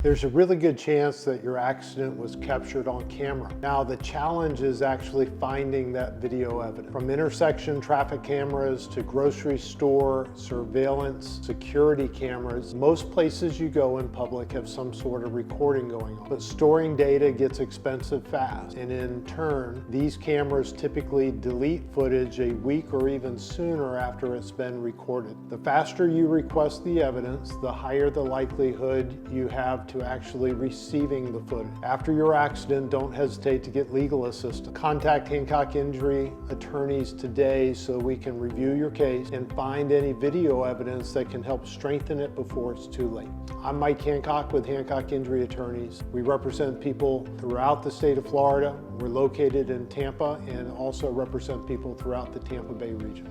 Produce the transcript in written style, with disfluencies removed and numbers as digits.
There's a really good chance that your accident was captured on camera. Now, the challenge is actually finding that video evidence. From intersection traffic cameras to grocery store, surveillance, security cameras, most places you go in public have some sort of recording going on. But storing data gets expensive fast, and in turn, these cameras typically delete footage a week or even sooner after it's been recorded. The faster you request the evidence, the higher the likelihood you have to actually receiving the footage. After your accident, don't hesitate to get legal assistance. Contact Hancock Injury Attorneys today so we can review your case and find any video evidence that can help strengthen it before it's too late. I'm Mike Hancock with Hancock Injury Attorneys. We represent people throughout the state of Florida. We're located in Tampa and also represent people throughout the Tampa Bay region.